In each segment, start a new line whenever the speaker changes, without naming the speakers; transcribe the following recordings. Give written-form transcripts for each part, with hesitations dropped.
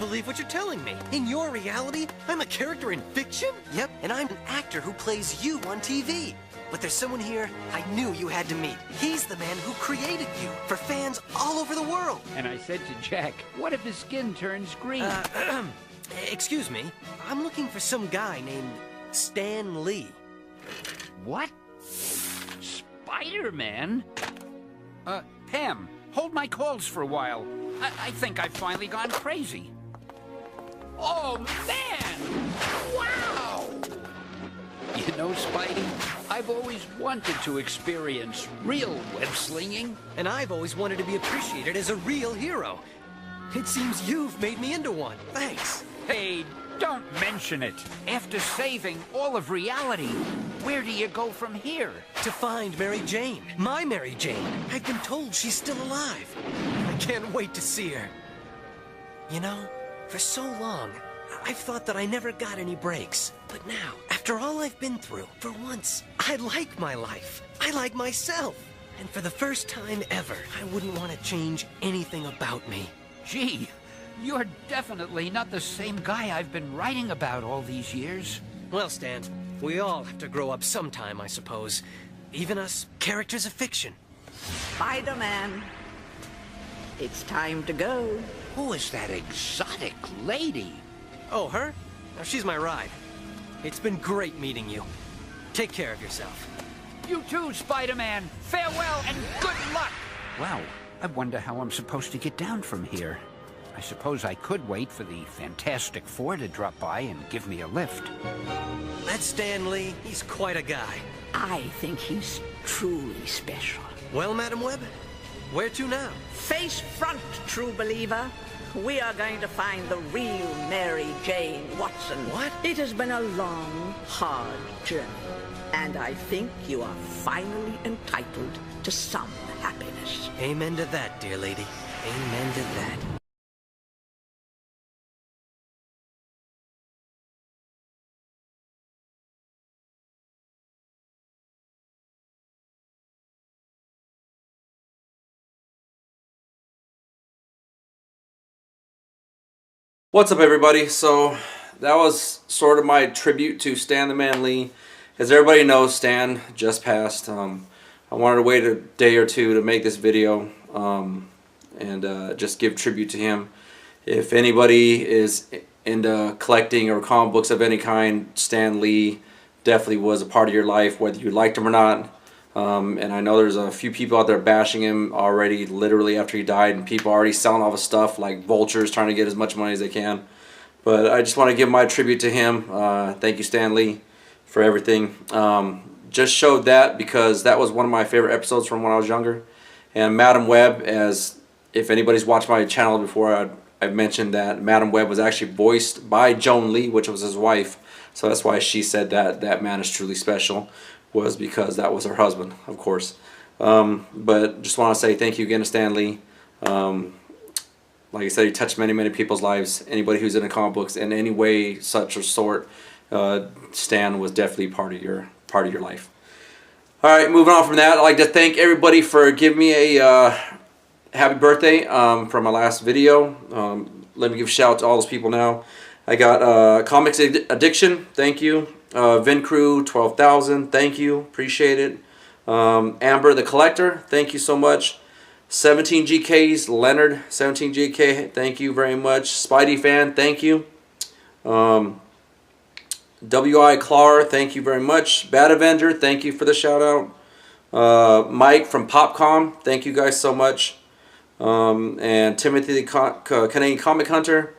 believe what you're telling me. In your reality, I'm a character in fiction? Yep, and I'm an actor who plays you on TV. But there's someone here I knew you had to meet. He's the man who created you for fans all over the world.
And I said to Jack, what if his skin turns green?
Excuse me. I'm looking for some guy named Stan Lee.
What? Spider-Man? Pam, hold my calls for a while. I think I've finally gone crazy. Oh, man! Wow! You know, Spidey, I've always wanted to experience real web-slinging.
And I've always wanted to be appreciated as a real hero. It seems you've made me into one. Thanks.
Hey, don't mention it. After saving all of reality, where do you go from here?
To find Mary Jane. My Mary Jane. I've been told she's still alive. I can't wait to see her. You know, for so long, I've thought that I never got any breaks. But now, after all I've been through, for once, I like my life. I like myself. And for the first time ever, I wouldn't want to change anything about me.
Gee, you're definitely not the same guy I've been writing about all these years.
Well, Stan, we all have to grow up sometime, I suppose. Even us, characters of fiction.
Spider-Man, it's time to go.
Who is that exotic lady?
Oh, her? Now, she's my ride. It's been great meeting you. Take care of yourself.
You too, Spider-Man. Farewell and good luck. Wow, I wonder how I'm supposed to get down from here. I suppose I could wait for the Fantastic Four to drop by and give me a lift.
That's Stan Lee. He's quite a guy.
I think he's truly special.
Well, Madam Webb, where to now?
Face front, true believer. We are going to find the real Mary Jane Watson.
What?
It has been a long, hard journey. And I think you are finally entitled to some happiness.
Amen to that, dear lady. Amen to that.
What's up, everybody? So that was sort of my tribute to Stan the Man Lee. As everybody knows, Stan just passed. I wanted to wait a day or two to make this video and just give tribute to him. If anybody is into collecting or comic books of any kind, Stan Lee definitely was a part of your life, whether you liked him or not. And I know there's a few people out there bashing him already, literally after he died, and people already selling all his stuff like vultures, trying to get as much money as they can. But I just want to give my tribute to him. Thank you, Stan Lee, for everything. Just showed that because that was one of my favorite episodes from when I was younger. And Madam Webb, as if anybody's watched my channel before, I've mentioned that Madam Webb was actually voiced by Joan Lee, which was his wife. So that's why she said that that man is truly special, was because that was her husband, of course. But just want to say thank you again to Stan Lee. Like I said, he touched many, many people's lives. Anybody who's into comic books in any way, such or sort, Stan was definitely part of your life. All right, moving on from that, I'd like to thank everybody for giving me a happy birthday from my last video. Let me give a shout out to all those people now. I got Comics Addiction, thank you. Vin Crew 12,000, thank you, appreciate it. Amber the Collector, thank you so much. 17 GKs, Leonard 17 GK, thank you very much. Spidey Fan, thank you. WI Clar, thank you very much. Bad Avenger, thank you for the shout out. Mike from Popcom, thank you guys so much. And Timothy the Canadian Comic Hunter,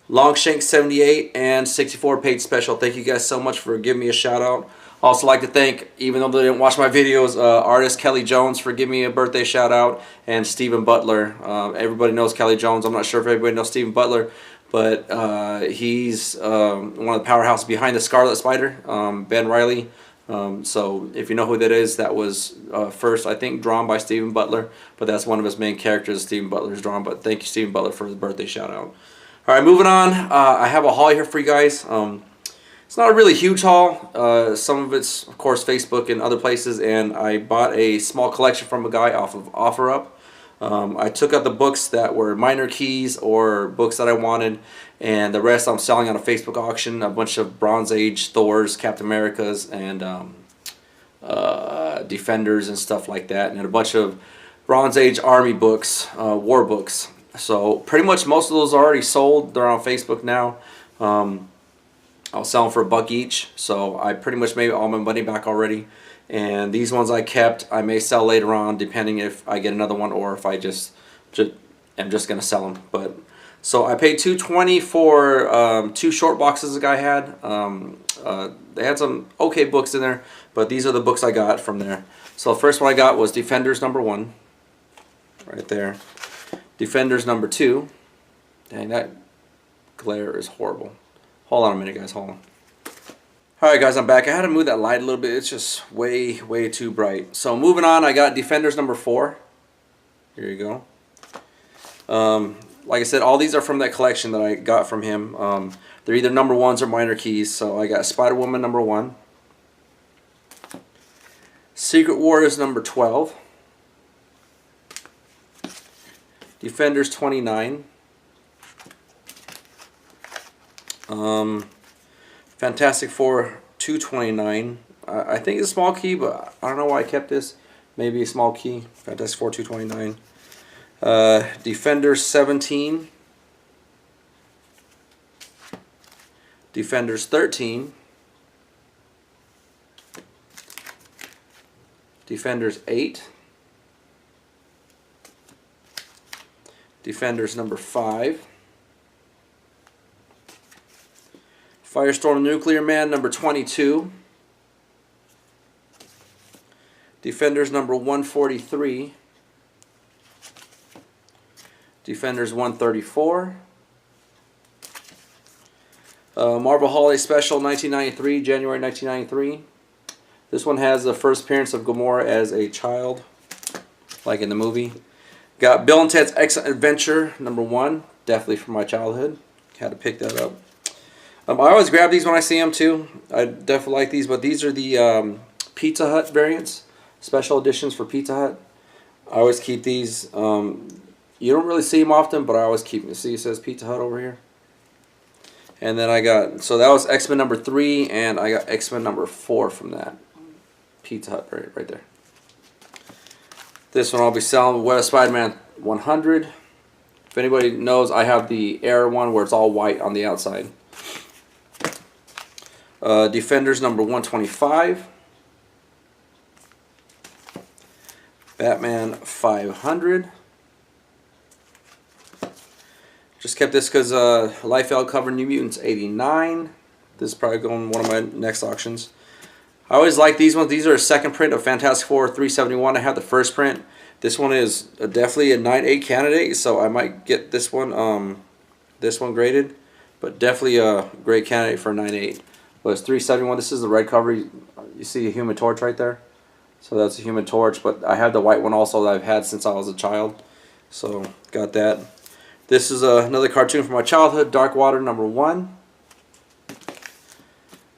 Longshank 78 and 64 Paid Special. Thank you guys so much for giving me a shout out. Also like to thank, even though they didn't watch my videos, artist Kelly Jones for giving me a birthday shout out, and Stephen Butler. Everybody knows Kelly Jones. I'm not sure if everybody knows Stephen Butler, but he's one of the powerhouses behind the Scarlet Spider, Ben Reilly. So if you know who that is, that was first, I think, drawn by Stephen Butler, but that's one of his main characters Stephen Butler's drawn. But thank you, Stephen Butler, for the birthday shout out. All right, moving on. I have a haul here for you guys. It's not a really huge haul. Some of it's, of course, Facebook and other places, and I bought a small collection from a guy off of OfferUp. I took out the books that were minor keys or books that I wanted, and the rest I'm selling on a Facebook auction. A bunch of Bronze Age Thors, Captain Americas, and Defenders and stuff like that, and a bunch of Bronze Age Army books, war books. So pretty much most of those are already sold. They're on Facebook now. I'll sell them for $1 each, so I pretty much made all my money back already. And these ones I kept, I may sell later on, depending if I get another one or if I am just gonna sell them. But so I paid $2.20 for 2 short boxes the guy had. They had some okay books in there, but these are the books I got from there. So the first one I got was Defenders #1, right there. Defenders #2. Dang, that glare is horrible. Hold on a minute, guys. Hold on. Alright, guys, I'm back. I had to move that light a little bit. It's just way too bright. So moving on, I got Defenders #4. Here you go. Like I said, all these are from that collection that I got from him. They're either #1s or minor keys. So I got Spider-Woman #1. Secret Wars #12. Defenders 29. Fantastic Four 229. I think it's a small key, but I don't know why I kept this. Maybe a small key. Fantastic Four 229. Defenders 17. Defenders 13. Defenders 8. Defenders #5. Firestorm Nuclear Man #22. Defenders #143. Defenders 134. Marvel Holiday Special 1993, January 1993. This one has the first appearance of Gamora as a child, like in the movie. Got Bill and Ted's Excellent Adventure #1, definitely from my childhood. Had to pick that up. I always grab these when I see them too. I definitely like these, but these are the Pizza Hut variants, special editions for Pizza Hut. I always keep these. You don't really see them often, but I always keep them. See, it says Pizza Hut over here. And then I got, so that was X-Men #3, and I got X-Men #4 from that Pizza Hut right there. This one I'll be selling, What Spider-Man 100. If anybody knows, I have the Air one where it's all white on the outside. Defenders #125. Batman 500. Just kept this because Liefeld cover New Mutants 89. This is probably going to one of my next auctions. I always like these ones. These are a second print of Fantastic Four 371. I have the first print. This one is definitely a 9.8 candidate, so I might get this one graded. But definitely a great candidate for a 9.8. But it's 371. This is the red cover. You see a Human Torch right there. So that's a Human Torch. But I have the white one also that I've had since I was a child. So got that. This is another cartoon from my childhood, Dark Water #1.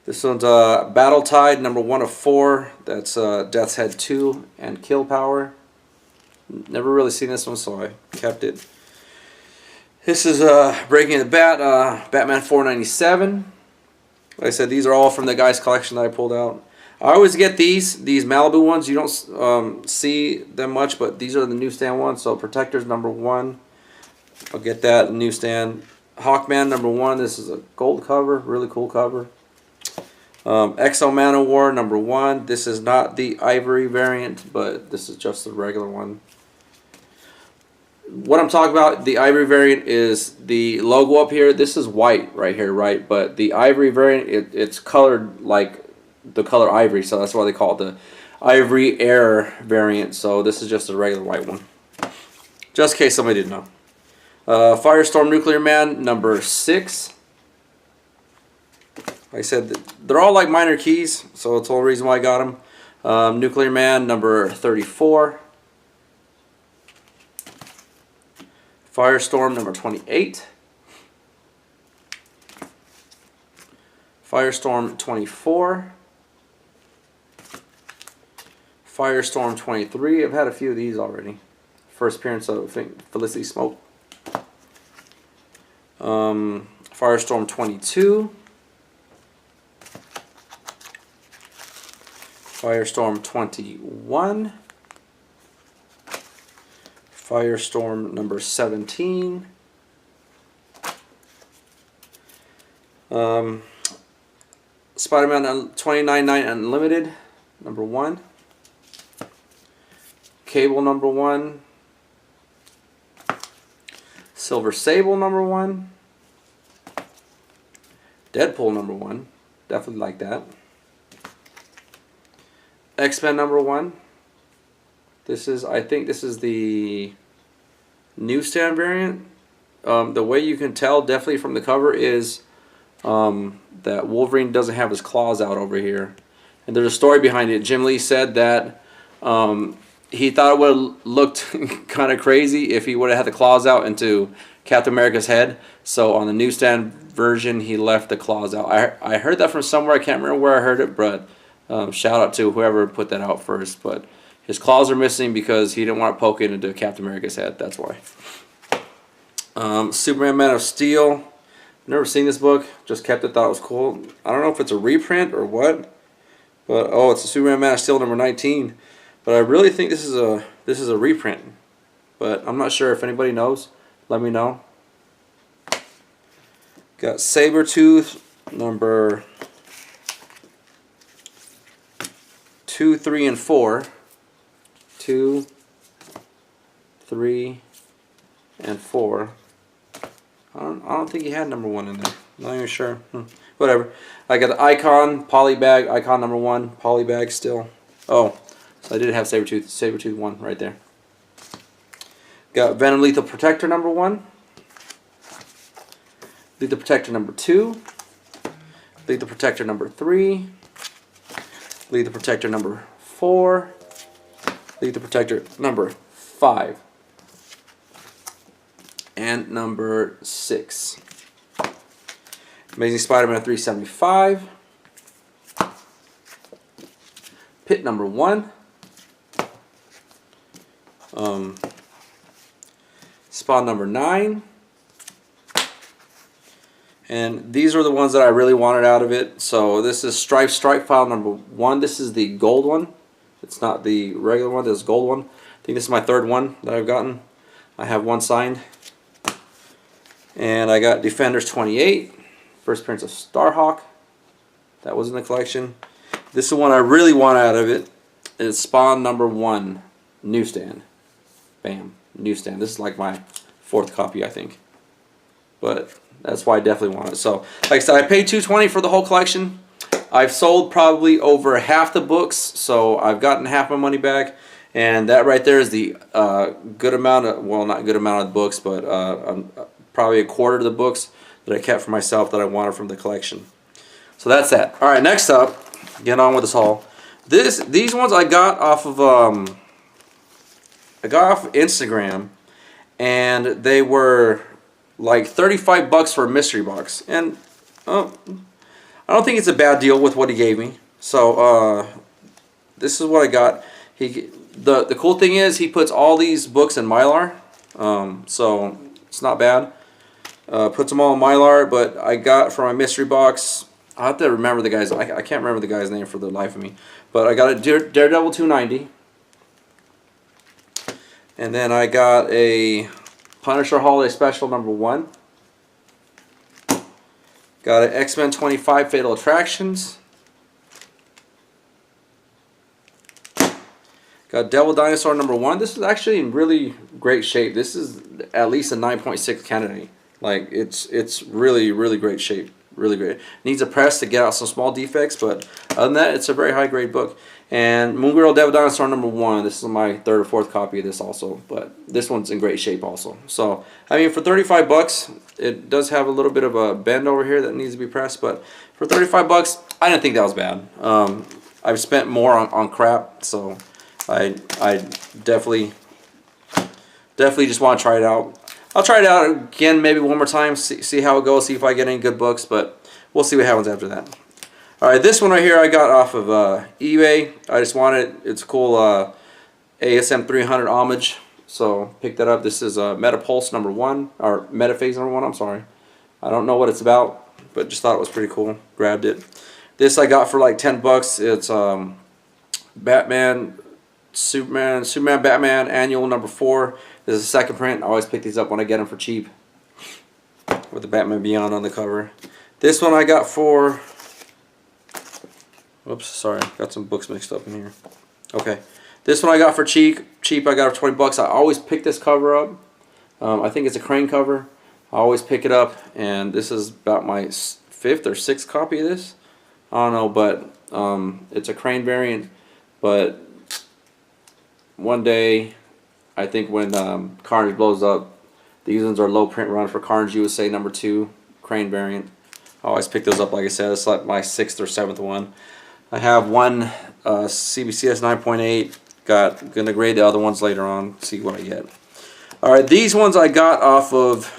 This one's Battle Tide #1 of 4. That's Death's Head 2 and Kill Power. Never really seen this one, so I kept it. This is Breaking the Bat, Batman 497. Like I said, these are all from the guy's collection that I pulled out. I always get these Malibu ones. You don't see them much, but these are the newsstand ones. So Protectors #1. I'll get that newsstand. Hawkman #1. This is a gold cover, really cool cover. Exo Manowar #1. This is not the ivory variant, but this is just the regular one. What I'm talking about, the ivory variant, is the logo up here. This is white right here, right? But the ivory variant, it's colored like the color ivory, so that's why they call it the Ivory Air variant. So this is just a regular white one. Just in case somebody didn't know. Firestorm Nuclear Man #6. Like I said, they're all like minor keys, so it's the whole reason why I got them. Nuclear Man #34. Firestorm #28. Firestorm 24. Firestorm 23. I've had a few of these already. First appearance of, I think, Felicity Smoke. Firestorm 22. Firestorm 21. Firestorm number 17. Spider-Man 29.9 Unlimited, number 1. Cable number 1. Silver Sable number 1. Deadpool number 1. Definitely like that. X-Men number 1. This is, I think this is the newsstand variant. The way you can tell definitely from the cover is that Wolverine doesn't have his claws out over here. And there's a story behind it. Jim Lee said that he thought it would have looked kind of crazy if he would have had the claws out into Captain America's head. So on the newsstand version, he left the claws out. I heard that from somewhere. I can't remember where I heard it, but shout out to whoever put that out first. But his claws are missing because he didn't want to poke it into Captain America's head. That's why. Superman Man of Steel. Never seen this book. Just kept it. Thought it was cool. I don't know if it's a reprint or what. But oh, it's a Superman Man of Steel number 19. But I really think this is a reprint. But I'm not sure. If anybody knows, let me know. Got Sabretooth number 2, 3, and 4. 2, 3, and 4. I don't think he had number 1 in there. Not even sure. Whatever. I got the Icon, Polybag, Icon number 1, Polybag still. Oh, so I did have Sabretooth 1 right there. Got Venom Lethal Protector number 1. Lethal Protector number 2. Lethal Protector number 3. Lethal Protector number 4. Lethal Protector number 5. And number 6. Amazing Spider-Man 375. Pit number 1. Spawn number 9. And these are the ones that I really wanted out of it. So this is Strike File number 1. This is the gold one. It's not the regular one. This is the gold one. I think this is my 3rd one that I've gotten. I have 1 signed. And I got Defenders 28. First appearance of Starhawk. That was in the collection. This is the one I really want out of it. It's Spawn number 1. Newsstand. Bam. Newsstand. This is like my 4th copy, I think. But that's why I definitely want it. So, like I said, I paid $220 for the whole collection. I've sold probably over half the books, so I've gotten half my money back. And that right there is the good amount of, well, not good amount of the books, but probably a quarter of the books that I kept for myself that I wanted from the collection. So that's that. All right, next up, get on with this haul. These ones I got off of Instagram, and they were like $35 for a mystery box, and I don't think it's a bad deal with what he gave me. So this is what I got. The cool thing is he puts all these books in Mylar, so it's not bad. Puts them all in Mylar, but I got for my mystery box, I have to remember the guy's, I can't remember the guy's name for the life of me, but I got a Daredevil 290, and then I got a Punisher Holiday Special number 1, got an X-Men 25 Fatal Attractions, got Devil Dinosaur number 1. This is actually in really great shape. This is at least a 9.6 candidate. Like it's really, really great shape. Really great. Needs a press to get out some small defects, but other than that, it's a very high grade book. And Moon Girl Devil Dinosaur number 1. This is my 3rd or 4th copy of this also, but this one's in great shape also. So I mean, for $35, it does have a little bit of a bend over here that needs to be pressed, but for $35, I didn't think that was bad. I've spent more on crap, so I definitely just want to try it out. I'll try it out again maybe one more time, see how it goes, see if I get any good books, but we'll see what happens after that. Alright, this one right here I got off of eBay. I just wanted, it's cool ASM 300 homage. So pick that up. This is Metapulse #1, or Metaphase #1, I'm sorry. I don't know what it's about, but just thought it was pretty cool. Grabbed it. This I got for like 10 bucks. It's Batman, Superman, Batman Annual #4. This is a second print. I always pick these up when I get them for cheap, with the Batman Beyond on the cover. This one I got for, oops, sorry, got some books mixed up in here. Okay, this one I got for cheap. I got it for 20 bucks. I always pick this cover up. I think it's a Crane cover. I always pick it up, and this is about my 5th or 6th copy of this. I don't know, but it's a Crane variant. But one day, I think when Carnage blows up, these ones are low print run for Carnage USA #2 Crane variant. I always pick those up. Like I said, it's like my 6th or 7th one. I have one CBCS 9.8. Gonna grade the other ones later on. See what I get. All right, these ones I got off of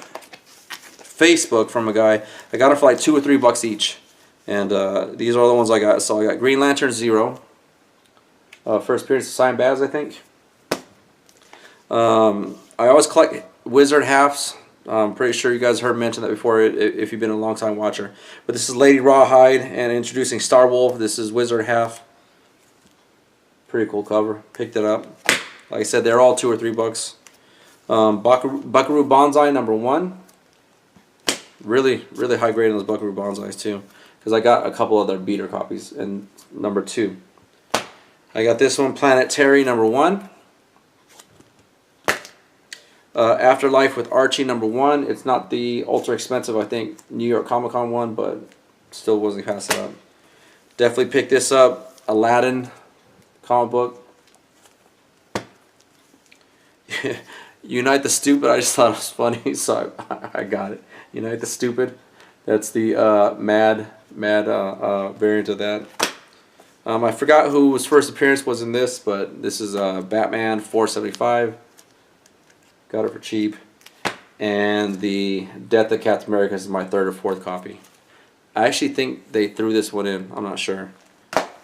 Facebook from a guy. I got them for like $2 or $3 each, and these are the ones I got. So I got Green Lantern 0, first appearance of Signed Baz, I think. I always collect Wizard halves. I'm pretty sure you guys heard mention that before if you've been a long time watcher. But this is Lady Rawhide, and introducing Star Wolf. This is Wizard half. Pretty cool cover. Picked it up. Like I said, they're all $2 or $3. Buckaroo Banzai #1. Really high grade on those Buckaroo Banzais too, because I got a couple other beater copies and #2. I got this one, Planet Terry #1. Afterlife with Archie #1. It's not the ultra expensive, I think, New York Comic Con one, but still wasn't pass it up. Definitely pick this up. Aladdin comic book. Unite the Stupid. I just thought it was funny, so I got it. Unite the Stupid. That's the mad variant of that. I forgot whose first appearance was in this, but this is Batman 475. Got it for cheap. And the Death of Captain America is my 3rd or 4th copy. I actually think they threw this one in. I'm not sure,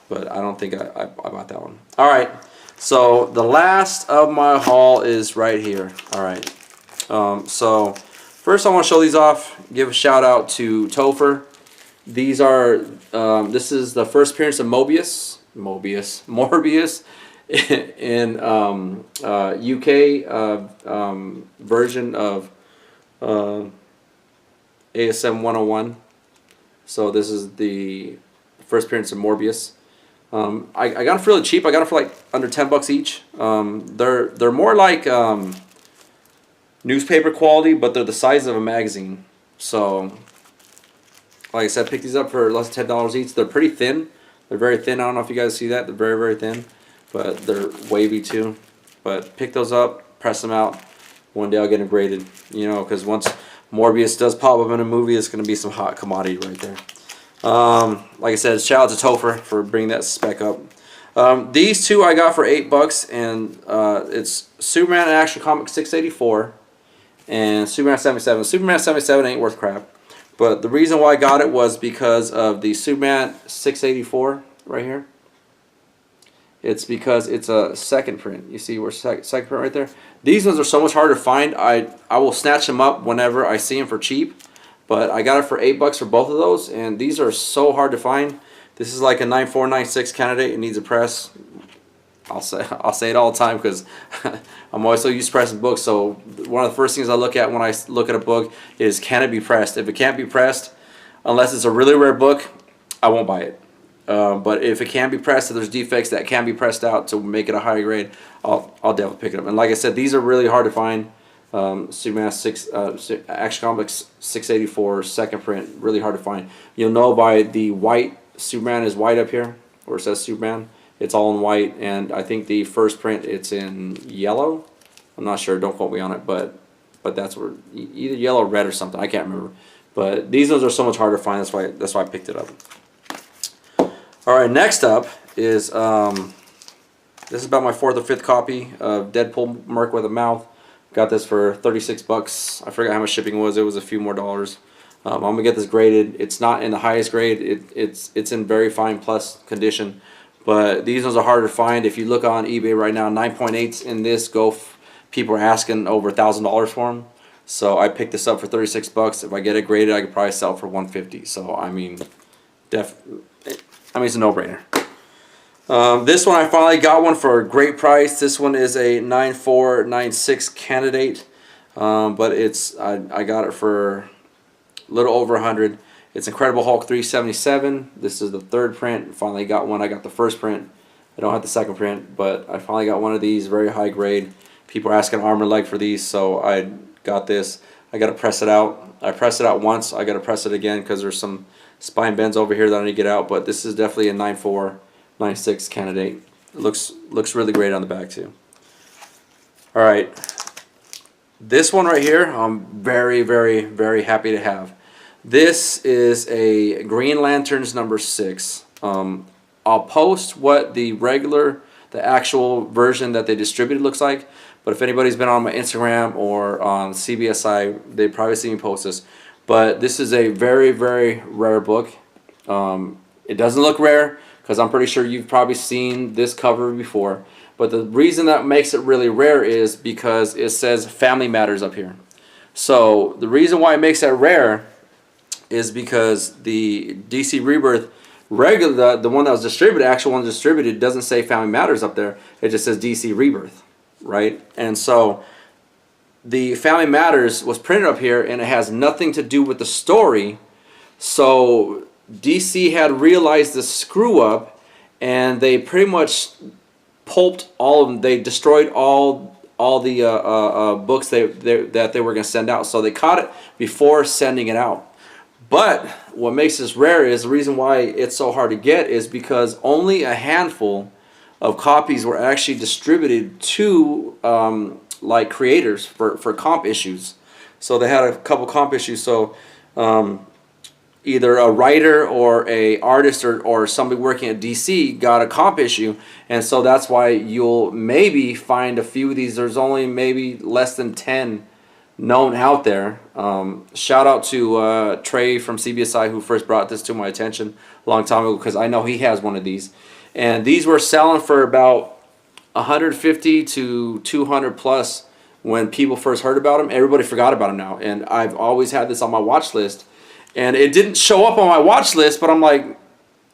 but I don't think I bought that one. All right. So the last of my haul is right here. All right. So first I want to show these off. Give a shout out to Topher. These are this is the first appearance of Morbius in UK version of ASM 101. So this is the first appearance of Morbius. I got them for really cheap. I got them for like under $10 each. They're more like newspaper quality, but they're the size of a magazine. So, like I said, pick these up for less than $10 each. They're pretty thin. They're very thin. I don't know if you guys see that. They're very thin, but they're wavy too. But pick those up, press them out. One day I'll get them graded. Because once Morbius does pop up in a movie, it's going to be some hot commodity right there. Like I said, shout out to Topher for bringing that spec up. These two I got for $8, and it's Superman Action Comics 684 and Superman 77. Superman 77 ain't worth crap, but the reason why I got it was because of the Superman 684 right here. It's because it's a second print. You see where second print right there? These ones are so much harder to find. I will snatch them up whenever I see them for cheap. But I got it for $8 for both of those, and these are so hard to find. This is like a 9496 candidate. It needs a press. I'll say it all the time because I'm always so used to pressing books. So one of the first things I look at when I look at a book is, can it be pressed? If it can't be pressed, unless it's a really rare book, I won't buy it. But if it can be pressed, if there's defects that can be pressed out to make it a higher grade, I'll definitely pick it up. And like I said, these are really hard to find. Superman Action Comics 684 second print, really hard to find. You'll know by the white. Superman is white up here where it says Superman. It's all in white, and I think the first print it's in yellow. I'm not sure. Don't quote me on it, but that's where either yellow or red or something. I can't remember. But these ones are so much harder to find. That's why I picked it up. All right, next up is this is about my 4th or 5th copy of Deadpool Merc with a Mouth. Got this for $36. I forgot how much shipping was. It was a few more dollars. I'm gonna get this graded. It's not in the highest grade. It's in very fine plus condition, but these ones are harder to find. If you look on eBay right now, 9.8s in this go people are asking over $1,000 for them. So I picked this up for 36 bucks. If I get it graded, I could probably sell it for 150. So I mean, it's a no-brainer. This one, I finally got one for a great price. This one is a 9496 candidate, but I got it for a little over 100. It's Incredible Hulk 377. This is the third print. Finally got one. I got the first print. I don't have the second print, but I finally got one of these, very high grade. People are asking arm and leg for these, so I got this. I got to press it out. I pressed it out once. I got to press it again because there's some spine bends over here that I need to get out, but this is definitely a 9496 candidate. It looks really great on the back too. All right. This one right here, I'm very, very, very happy to have. This is a Green Lanterns number 6. I'll post what the actual version that they distributed looks like. But if anybody's been on my Instagram or on CBSI, they probably see me post this. But this is a very, very rare book. It doesn't look rare because I'm pretty sure you've probably seen this cover before. But the reason that makes it really rare is because it says Family Matters up here. So the reason why it makes it rare is because the DC Rebirth the one that was distributed, actual one distributed, doesn't say Family Matters up there. It just says DC Rebirth, right? And so the Family Matters was printed up here, and it has nothing to do with the story. So DC had realized the screw up, and they pretty much pulped all of them. They destroyed all the books that they were going to send out. So they caught it before sending it out. But what makes this rare is the reason why it's so hard to get is because only a handful of copies were actually distributed to like creators for comp issues. So they had a couple comp issues. So either a writer or a artist or somebody working at DC got a comp issue, and so that's why you'll maybe find a few of these. There's only maybe less than 10 known out there. Shout out to Trey from CBSI who first brought this to my attention a long time ago, because I know he has one of these. And these were selling for about 150 to 200 plus when people first heard about them. Everybody forgot about them now, and I've always had this on my watch list, and it didn't show up on my watch list, but I'm like,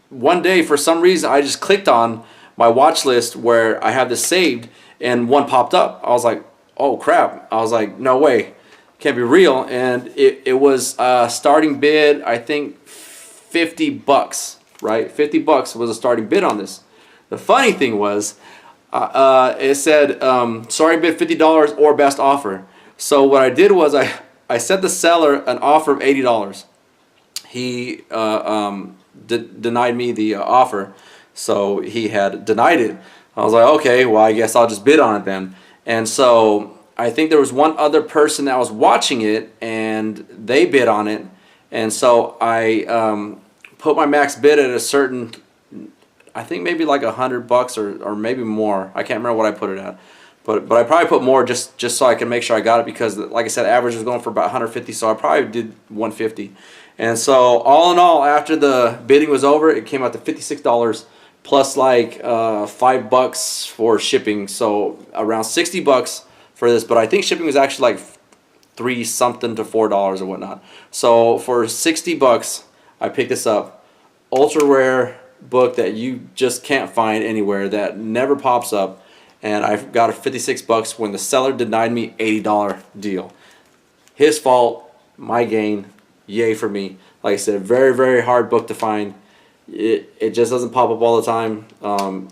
one day for some reason I just clicked on my watch list where I have this saved, and one popped up. I was like, oh crap. I was like, no way, can't be real. And it was starting bid, I think $50, right? $50 was a starting bid on this. The funny thing was, it said, sorry bid $50 or best offer. So what I did was I sent the seller an offer of $80. He denied me the offer, so he had denied it. I was like, okay, well, I guess I'll just bid on it then. And so I think there was one other person that was watching it, and they bid on it. And so I put my max bid at a certain, I think maybe like $100 or maybe more. I can't remember what I put it at, but I probably put more just so I can make sure I got it, because like I said, average was going for about 150, so I probably did 150. And so all in all, after the bidding was over, it came out to $56 plus like $5 for shipping, so around $60 for this. But I think shipping was actually like $3 something to $4 or whatnot. So for $60, I picked this up. Ultra rare book that you just can't find anywhere, that never pops up, and I got it $56 when the seller denied me $80 deal. His fault, my gain. Yay for me. Like I said, very, very hard book to find. It just doesn't pop up all the time.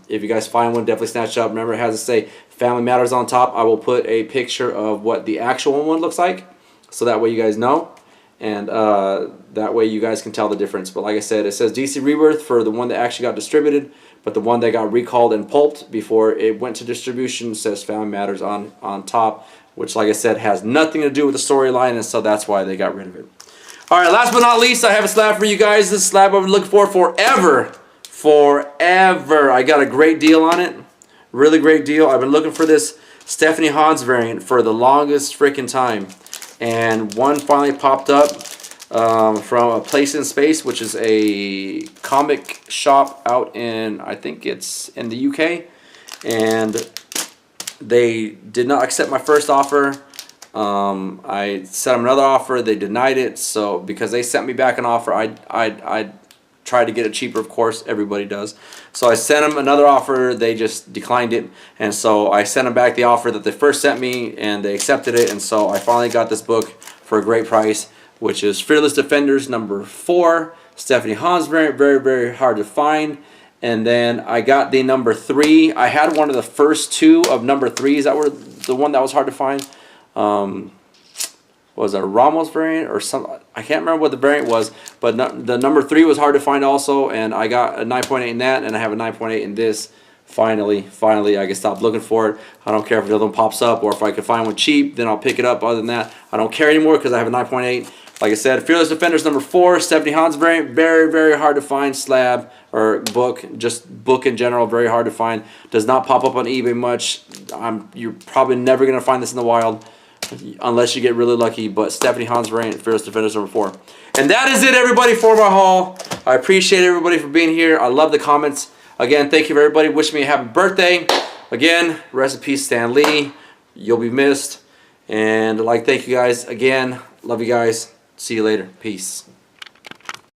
If you guys find one, definitely snatch it up. Remember, it has to say Family Matters on top. I will put a picture of what the actual one looks like, so that way you guys know, and that way you guys can tell the difference. But like I said, it says DC Rebirth for the one that actually got distributed, but the one that got recalled and pulped before it went to distribution says Family Matters on top, which, like I said, has nothing to do with the storyline, and so that's why they got rid of it. Alright, last but not least, I have a slab for you guys. This slab I've been looking for forever. Forever. I got a great deal on it. Really great deal. I've been looking for this Stephanie Hans variant for the longest freaking time. And one finally popped up from A Place in Space, which is a comic shop out in, I think it's in the UK. And they did not accept my first offer. I sent them another offer. They denied it. So because they sent me back an offer, I tried to get it cheaper. Of course, everybody does. So I sent them another offer. They just declined it. And so I sent them back the offer that they first sent me, and they accepted it. And so I finally got this book for a great price, which is Fearless Defenders number 4, Stephanie Hans variant. Very, very hard to find. And then I got the number 3. I had one of the first 2 of number 3s that were the one that was hard to find. Was a Ramos variant or some? I can't remember what the variant was, but the number 3 was hard to find also, and I got a 9.8 in that, and I have a 9.8 in this. Finally, I can stop looking for it. I don't care if another one pops up, or if I can find one cheap, then I'll pick it up. Other than that, I don't care anymore because I have a 9.8. Like I said, Fearless Defenders number 4, Stephanie Hans variant, very, very hard to find slab or book, just book in general, very hard to find. Does not pop up on eBay much. You're probably never gonna find this in the wild unless you get really lucky. But Stephanie Hans variant, Fearless Defenders number 4. And that is it, everybody, for my haul. I appreciate everybody for being here. I love the comments. Again, thank you for everybody. Wish me a happy birthday. Again, rest in peace, Stan Lee. You'll be missed. And thank you guys again. Love you guys. See you later. Peace.